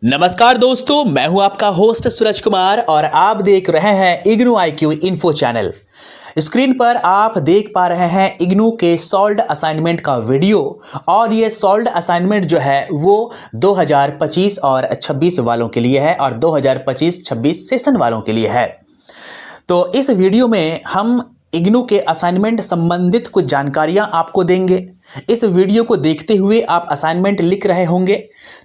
नमस्कार दोस्तों, मैं हूं आपका होस्ट सूरज कुमार और आप देख रहे हैं IGNOU IQ info channel. Screen पर आप देख पा रहे हैं इग्नू के सॉल्व्ड असाइनमेंट का वीडियो और ये सॉल्व्ड असाइनमेंट जो है वो 2025 और 26 वालों के लिए है और 2025-26 सेशन वालों के लिए है। तो इस वीडियो में हम इग्नू के असाइनमेंट संबंधित कुछ जानकारियां आपको देंगे। इस वीडियो को देखते हुए आप असाइनमेंट लिख रहे होंगे,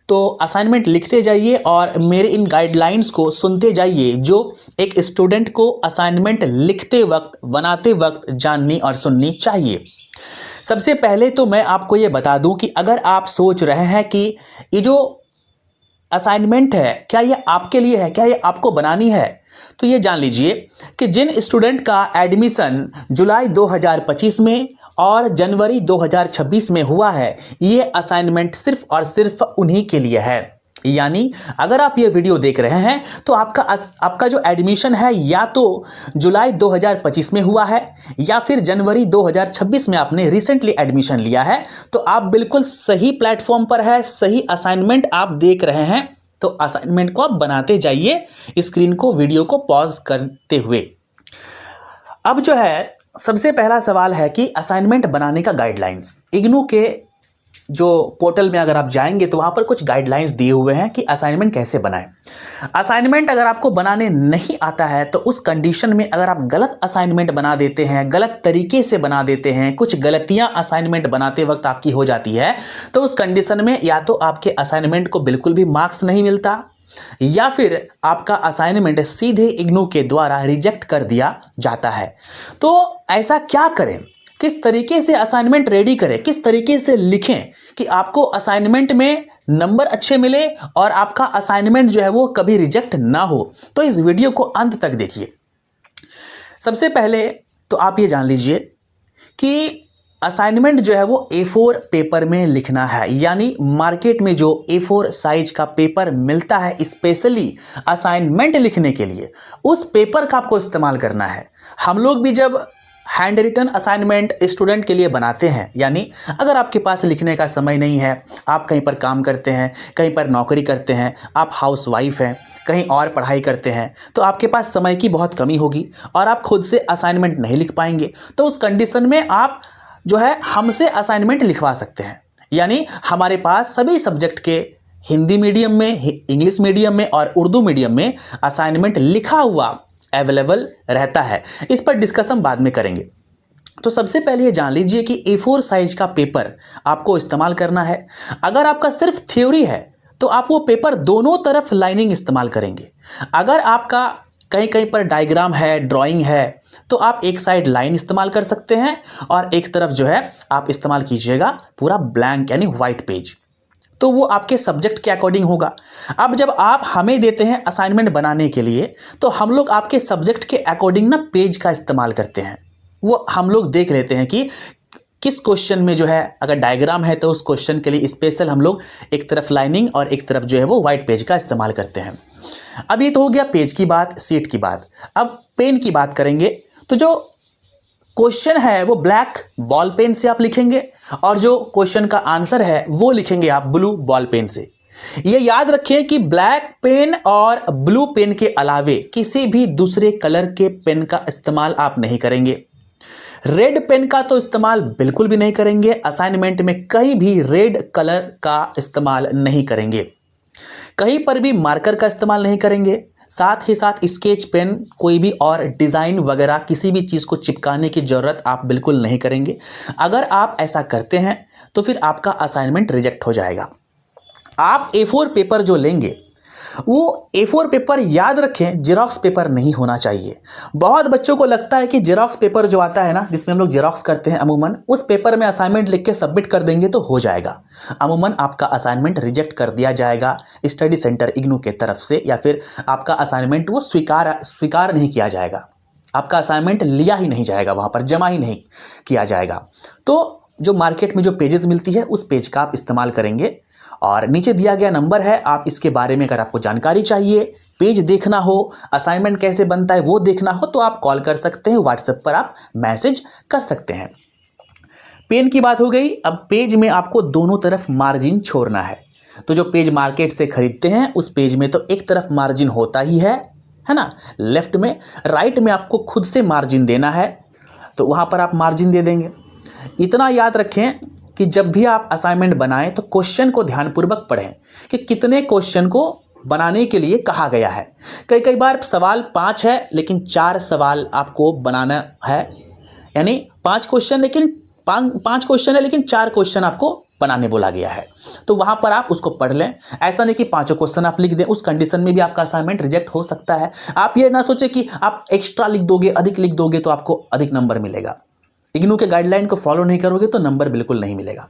तो असाइनमेंट लिखते जाइए और मेरे इन गाइडलाइंस को सुनते जाइए जो एक स्टूडेंट को असाइनमेंट लिखते वक्त, बनाते वक्त जाननी और सुननी चाहिए। सबसे पहले तो मैं आपको ये बता दूं कि अगर आप सोच रहे हैं कि ये जो असाइनमेंट है क्या ये आपके लिए है, क्या ये आपको बनानी है, तो ये जान लीजिए कि जिन स्टूडेंट का एडमिशन जुलाई 2025 में और जनवरी 2026 में हुआ है, ये असाइनमेंट सिर्फ और सिर्फ उन्हीं के लिए है। यानी अगर आप ये वीडियो देख रहे हैं तो आपका जो एडमिशन है या तो जुलाई 2025 में हुआ है या फिर जनवरी 2026 में आपने रिसेंटली एडमिशन लिया है, तो आप बिल्कुल सही प्लेटफॉर्म पर है, सही असाइनमेंट आप देख रहे हैं। तो असाइनमेंट को आप बनाते जाइए, स्क्रीन को, वीडियो को पॉज करते हुए। अब जो है सबसे पहला सवाल है कि असाइनमेंट बनाने का गाइडलाइंस। इग्नू के जो पोर्टल में अगर आप जाएंगे तो वहाँ पर कुछ गाइडलाइंस दिए हुए हैं कि असाइनमेंट कैसे बनाएं। असाइनमेंट अगर आपको बनाने नहीं आता है तो उस कंडीशन में अगर आप गलत असाइनमेंट बना देते हैं, गलत तरीके से बना देते हैं, कुछ गलतियां असाइनमेंट बनाते वक्त आपकी हो जाती है, तो उस कंडीशन में या तो आपके असाइनमेंट को बिल्कुल भी मार्क्स नहीं मिलता या फिर आपका असाइनमेंट सीधे इग्नू के द्वारा रिजेक्ट कर दिया जाता है। तो ऐसा क्या करें, किस तरीके से असाइनमेंट रेडी करें, किस तरीके से लिखें कि आपको असाइनमेंट में नंबर अच्छे मिले और आपका असाइनमेंट जो है वो कभी रिजेक्ट ना हो, तो इस वीडियो को अंत तक देखिए। सबसे पहले तो आप ये जान लीजिए कि असाइनमेंट जो है वो A4 पेपर में लिखना है। यानी मार्केट में जो A4 साइज का पेपर मिलता है स्पेशली असाइनमेंट लिखने के लिए, उस पेपर का आपको इस्तेमाल करना है। हम लोग भी जब हैंड रिटन असाइनमेंट स्टूडेंट के लिए बनाते हैं, यानी अगर आपके पास लिखने का समय नहीं है, आप कहीं पर काम करते हैं, कहीं पर नौकरी करते हैं, आप हाउसवाइफ हैं, कहीं और पढ़ाई करते हैं, तो आपके पास समय की बहुत कमी होगी और आप खुद से असाइनमेंट नहीं लिख पाएंगे। तो उस कंडीशन में आप जो है हमसे असाइनमेंट लिखवा सकते हैं। यानी हमारे पास सभी सब्जेक्ट के हिंदी मीडियम में, इंग्लिश मीडियम में और उर्दू मीडियम में असाइनमेंट लिखा हुआ अवेलेबल रहता है। इस पर डिस्कशन बाद में करेंगे। तो सबसे पहले ये जान लीजिए कि A4 साइज का पेपर आपको इस्तेमाल करना है। अगर आपका सिर्फ थ्योरी है तो आप वो पेपर दोनों तरफ लाइनिंग इस्तेमाल करेंगे। अगर आपका कहीं कहीं पर डायग्राम है, ड्राइंग है, तो आप एक साइड लाइन इस्तेमाल कर सकते हैं और एक तरफ जो है आप इस्तेमाल कीजिएगा पूरा ब्लैंक यानी वाइट पेज। तो वो आपके सब्जेक्ट के अकॉर्डिंग होगा। अब जब आप हमें देते हैं असाइनमेंट बनाने के लिए, तो हम लोग आपके सब्जेक्ट के अकॉर्डिंग ना पेज का इस्तेमाल करते हैं। वो हम लोग देख लेते हैं कि किस क्वेश्चन में जो है अगर डायग्राम है तो उस क्वेश्चन के लिए स्पेशल हम लोग एक तरफ लाइनिंग और एक तरफ जो है वो वाइट पेज का इस्तेमाल करते हैं। अब ये तो हो गया पेज की बात, सीट की बात। अब पेन की बात करेंगे तो जो क्वेश्चन है वो ब्लैक बॉल पेन से आप लिखेंगे और जो क्वेश्चन का आंसर है वो लिखेंगे आप ब्लू बॉल पेन से। ये याद रखें कि ब्लैक पेन और ब्लू पेन के अलावे किसी भी दूसरे कलर के पेन का इस्तेमाल आप नहीं करेंगे। रेड पेन का तो इस्तेमाल बिल्कुल भी नहीं करेंगे। असाइनमेंट में कहीं भी रेड कलर का इस्तेमाल नहीं करेंगे। कहीं पर भी मार्कर का इस्तेमाल नहीं करेंगे। साथ ही साथ स्केच पेन, कोई भी और डिज़ाइन वगैरह किसी भी चीज़ को चिपकाने की ज़रूरत आप बिल्कुल नहीं करेंगे। अगर आप ऐसा करते हैं तो फिर आपका असाइनमेंट रिजेक्ट हो जाएगा। आप A4 पेपर जो लेंगे वो A4 पेपर याद रखें जेरॉक्स पेपर नहीं होना चाहिए। बहुत बच्चों को लगता है कि जेरॉक्स पेपर जो आता है ना, जिसमें हम लोग जेरॉक्स करते हैं, अमूमन उस पेपर में असाइनमेंट लिख के सबमिट कर देंगे तो हो जाएगा। अमूमन आपका असाइनमेंट रिजेक्ट कर दिया जाएगा स्टडी सेंटर इग्नू के तरफ से, या फिर आपका असाइनमेंट वो स्वीकार नहीं किया जाएगा। आपका असाइनमेंट लिया ही नहीं जाएगा, वहाँ पर जमा ही नहीं किया जाएगा। तो जो मार्केट में जो पेजेस मिलती है उस पेज का आप इस्तेमाल करेंगे और नीचे दिया गया नंबर है। आप इसके बारे में अगर आपको जानकारी चाहिए, पेज देखना हो, असाइनमेंट कैसे बनता है वो देखना हो, तो आप कॉल कर सकते हैं, व्हाट्सएप पर आप मैसेज कर सकते हैं। पेन की बात हो गई। अब पेज में आपको दोनों तरफ मार्जिन छोड़ना है। तो जो पेज मार्केट से खरीदते हैं उस पेज में तो एक तरफ मार्जिन होता ही है ना, लेफ्ट में, राइट में आपको खुद से मार्जिन देना है, तो वहाँ पर आप मार्जिन दे देंगे। इतना याद रखें कि जब भी आप असाइनमेंट बनाएं तो क्वेश्चन को ध्यानपूर्वक पढ़ें कि कितने क्वेश्चन को बनाने के लिए कहा गया है। कई बार सवाल 5 है लेकिन 4 सवाल आपको बनाना है, यानी 5 क्वेश्चन लेकिन 5 क्वेश्चन है लेकिन 4 क्वेश्चन आपको बनाने बोला गया है, तो वहां पर आप उसको पढ़ लें। ऐसा नहीं कि 5 क्वेश्चन आप लिख दें, उस कंडीशन में भी आपका असाइनमेंट रिजेक्ट हो सकता है। आप ये ना सोचें कि आप एक्स्ट्रा लिख दोगे, अधिक लिख दोगे तो आपको अधिक नंबर मिलेगा। इग्नू के गाइडलाइन को फॉलो नहीं करोगे तो नंबर बिल्कुल नहीं मिलेगा।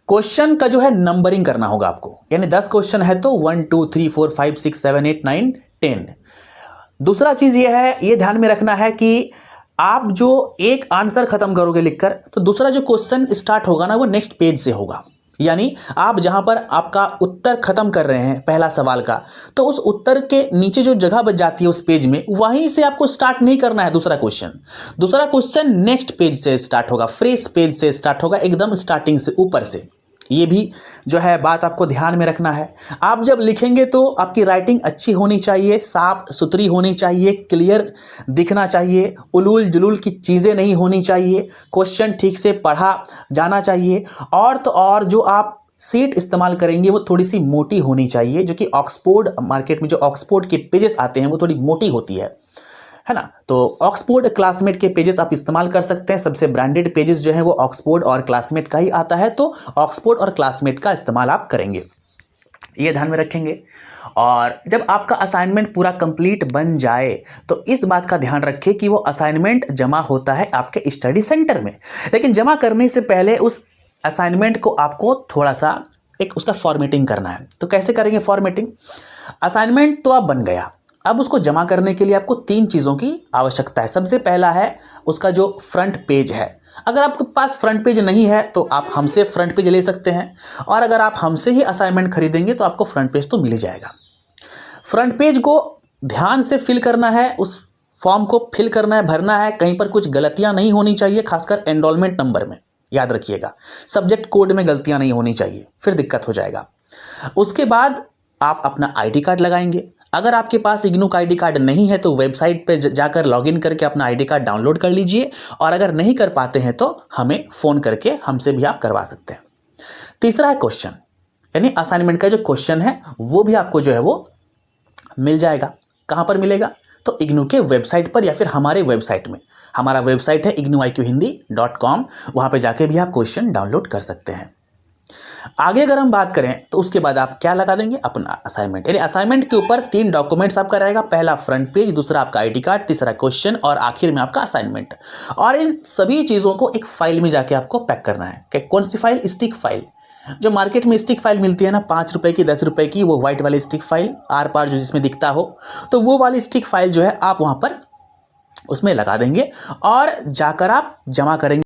क्वेश्चन का जो है नंबरिंग करना होगा आपको, यानी 10 क्वेश्चन है तो 1 2 3 4 5 6 7 8 9 10। दूसरा चीज ये है, ये ध्यान में रखना है कि आप जो एक आंसर खत्म करोगे लिखकर तो दूसरा जो क्वेश्चन स्टार्ट होगा ना वो नेक्स्ट पेज से होगा। यानी आप जहां पर आपका उत्तर खत्म कर रहे हैं पहला सवाल का, तो उस उत्तर के नीचे जो जगह बच जाती है उस पेज में, वहीं से आपको स्टार्ट नहीं करना है दूसरा क्वेश्चन। दूसरा क्वेश्चन नेक्स्ट पेज से स्टार्ट होगा, फ्रेश पेज से स्टार्ट होगा, एकदम स्टार्टिंग से, ऊपर से। ये भी जो है बात आपको ध्यान में रखना है। आप जब लिखेंगे तो आपकी राइटिंग अच्छी होनी चाहिए, साफ सुथरी होनी चाहिए, क्लियर दिखना चाहिए, उलूल जुलूल की चीज़ें नहीं होनी चाहिए, क्वेश्चन ठीक से पढ़ा जाना चाहिए। और तो और जो आप सीट इस्तेमाल करेंगे वो थोड़ी सी मोटी होनी चाहिए, जो कि ऑक्सफोर्ड मार्केट में जो ऑक्सफोर्ड के पेजेस आते हैं वो थोड़ी मोटी होती है ना। तो ऑक्सफोर्ड क्लासमेट के पेजेस आप इस्तेमाल कर सकते हैं। सबसे ब्रांडेड पेजेस जो है वो ऑक्सफोर्ड और क्लासमेट का ही आता है, तो ऑक्सफोर्ड और क्लासमेट का इस्तेमाल आप करेंगे, ये ध्यान में रखेंगे। और जब आपका असाइनमेंट पूरा कंप्लीट बन जाए तो इस बात का ध्यान रखें कि वो असाइनमेंट जमा होता है आपके स्टडी सेंटर में, लेकिन जमा करने से पहले उस असाइनमेंट को आपको थोड़ा सा एक उसका फॉर्मेटिंग करना है। तो कैसे करेंगे फॉर्मेटिंग? असाइनमेंट तो अब बन गया, अब उसको जमा करने के लिए आपको 3 चीज़ों की आवश्यकता है। सबसे पहला है उसका जो फ्रंट पेज है। अगर आपके पास फ्रंट पेज नहीं है तो आप हमसे फ्रंट पेज ले सकते हैं, और अगर आप हमसे ही असाइनमेंट खरीदेंगे तो आपको फ्रंट पेज तो मिल ही जाएगा। फ्रंट पेज को ध्यान से फिल करना है, उस फॉर्म को फिल करना है, भरना है। कहीं पर कुछ गलतियां नहीं होनी चाहिए, खासकर एनरोलमेंट नंबर में, याद रखिएगा। सब्जेक्ट कोड में गलतियां नहीं होनी चाहिए, फिर दिक्कत हो जाएगा। उसके बाद आप अपना ID कार्ड लगाएंगे। अगर आपके पास इग्नू का ID कार्ड नहीं है तो वेबसाइट पे जाकर लॉगिन करके अपना ID कार्ड डाउनलोड कर लीजिए, और अगर नहीं कर पाते हैं तो हमें फ़ोन करके हमसे भी आप करवा सकते हैं। तीसरा है क्वेश्चन, यानी असाइनमेंट का जो क्वेश्चन है वो भी आपको जो है वो मिल जाएगा। कहाँ पर मिलेगा? तो इग्नू के वेबसाइट पर या फिर हमारे वेबसाइट में। हमारा वेबसाइट है ignuiqhindi.com, वहाँ पर जाके भी आप क्वेश्चन डाउनलोड कर सकते हैं। आगे अगर हम बात करें तो उसके बाद आप क्या लगा देंगे? अपना असाइनमेंट। यानी असाइनमेंट के ऊपर 3 डॉक्यूमेंट्स आपका रहेगा, पहला फ्रंट पेज, दूसरा आपका ID कार्ड, तीसरा क्वेश्चन, और आखिर में आपका असाइनमेंट। और इन सभी चीज़ों को एक फाइल में जाके आपको पैक करना है। कौन सी फाइल? Stick file. जो मार्केट में स्टिक फाइल मिलती है ना, 5 रुपए की, 10 रुपए की, वो व्हाइट वाली स्टिक फाइल, आर पार जो जिसमें दिखता हो, तो वो वाली स्टिक फाइल जो है आप वहाँ पर उसमें लगा देंगे और जाकर आप जमा करेंगे।